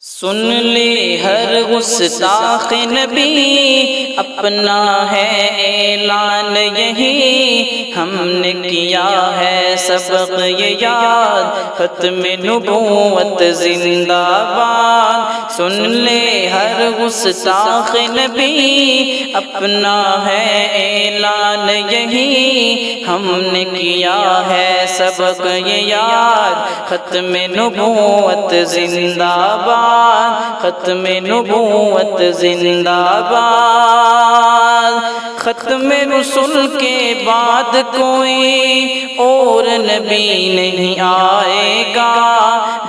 سن لے ہر گستاخ نبی اپنا ہے اعلان یہی، ہم نے کیا ہے سبق یہ یاد، ختم نبوت زندہ باد۔ سن لے ہر گستاخ نبی اپنا ہے اعلان یہی، ہم نے کیا ہے سبق یہ یاد، ختم نبوت زندہ باد، ختم نبوت زندہ باد۔ ختم رسل کے بعد کوئی اور نبی نہیں آئے گا،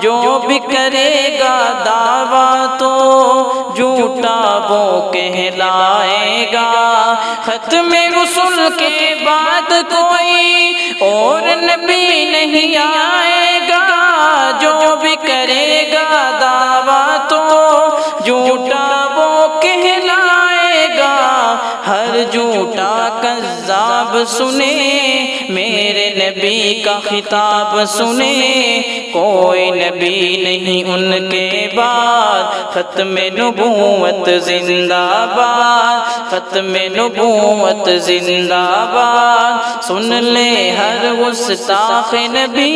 جو بھی کرے گا دعویٰ تو جھوٹا وہ کہلائے گا۔ ختم رسل کے بعد کوئی اور نبی نہیں آئے گا، جو بھی کرے گا دعویٰ تو جھوٹا وہ کہلائے گا۔ ہر جھوٹا کذاب سنے میرے نبی کا خطاب سنے، کوئی نبی نہیں ان کے بعد، ختم نبوت زندہ باد، ختم نبوت زندہ باد۔ سن لے ہر گستاخ نبی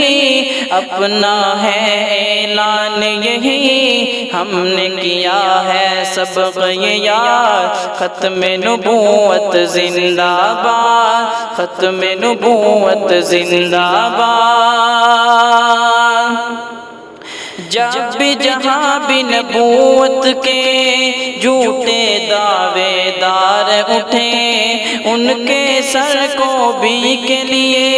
اپنا ہے اعلان یہی، ہم نے کیا ہے سبق یہ یاد، ختم نبوت زندہ باد، ختم نبوت زندہ باد۔ جب بھی جہاں بھی نبوت کے جھوٹے دعوے دار اٹھیں، ان کے سر کو بھی کے لیے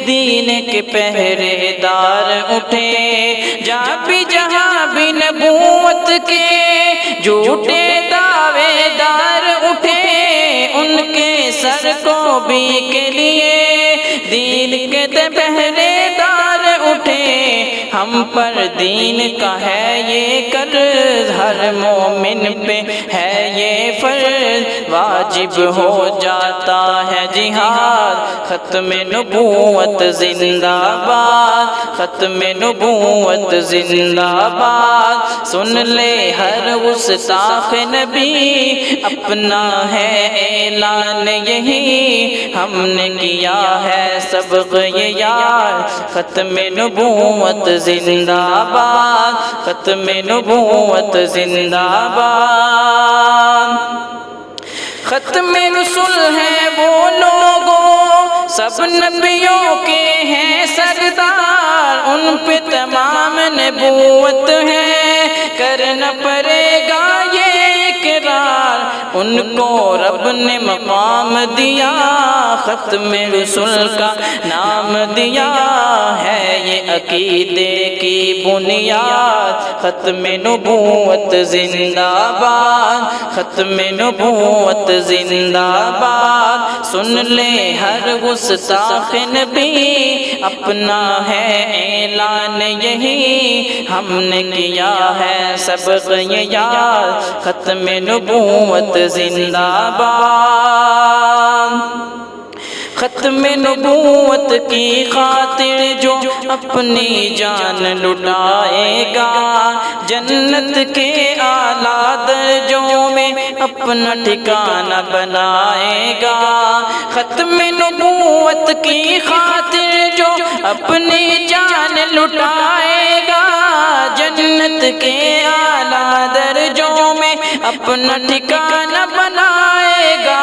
دین کے پہرے دار اٹھیں۔ جب بھی جہاں بھی نبوت کے جھوٹے دعوے دار اٹھیں، ان کے سر کو بھی کے لیے دین کے پہرے دار اٹھیں۔ ہم پر دین کا ہے یہ قرض، ہر مومن پہ ہے یہ فرض، واجب ہو جاتا ہے جہاد، ختم نبوت زندہ باد، ختم نبوت زندہ باد۔ سن لے ہر گستاخ نبی اپنا ہے اعلان یہی، ہم نے کیا ہے سبق یہ یاد، ختم نبوت زندہ باد، ختم نبوت زندہ باد۔ ختم رسل ہیں وہ لوگوں سب نبیوں کے ہیں سردار، ان پہ تمام نبوت ہے، کرنا پڑے گا یہ اقرار، ان کو رب نے مقام دیا، ختم رسل کا نام دیا ہے یہ عقیدے کی بنیاد، ختم نبوت زندہ باد، ختم نبوت زندہ باد۔ سن لے ہر گستاخ نبی اپنا ہے اعلان یہی، ہم نے کیا ہے سبق یہ یاد، ختم نبوت زندہ باد۔ ختم نبوت کی خاطر جو اپنی جان لٹائے گا، جنت کے اعلیٰ درجوں میں اپنا ٹھکانہ بنائے گا۔ ختم نبوت کی خاطر جو اپنی جان لٹائے گا، جنت کے اعلیٰ درجوں میں اپنا ٹھکانہ بنائے گا۔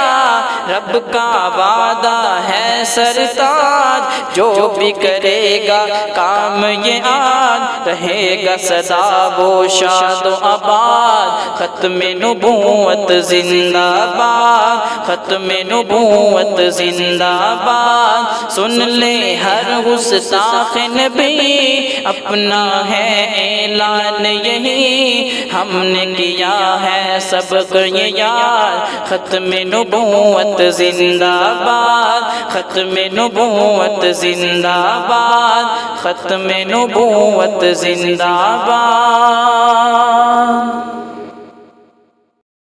رب کا وعدہ ہے سرتاج، جو بھی کرے گا کام یہ آج، رہے گا سدا وہ شاد و آباد، ختم نبوت زندہ باد، ختم نبوت زندہ باد۔ سن لے ہر گستاخ نبی اپنا ہے اعلان یہی، ہم نے کیا ہے سبق یہ یاد، ختم نبوت زندہ باد، ختم نبوت زندہ باد، ختم نبوت زندہ باد۔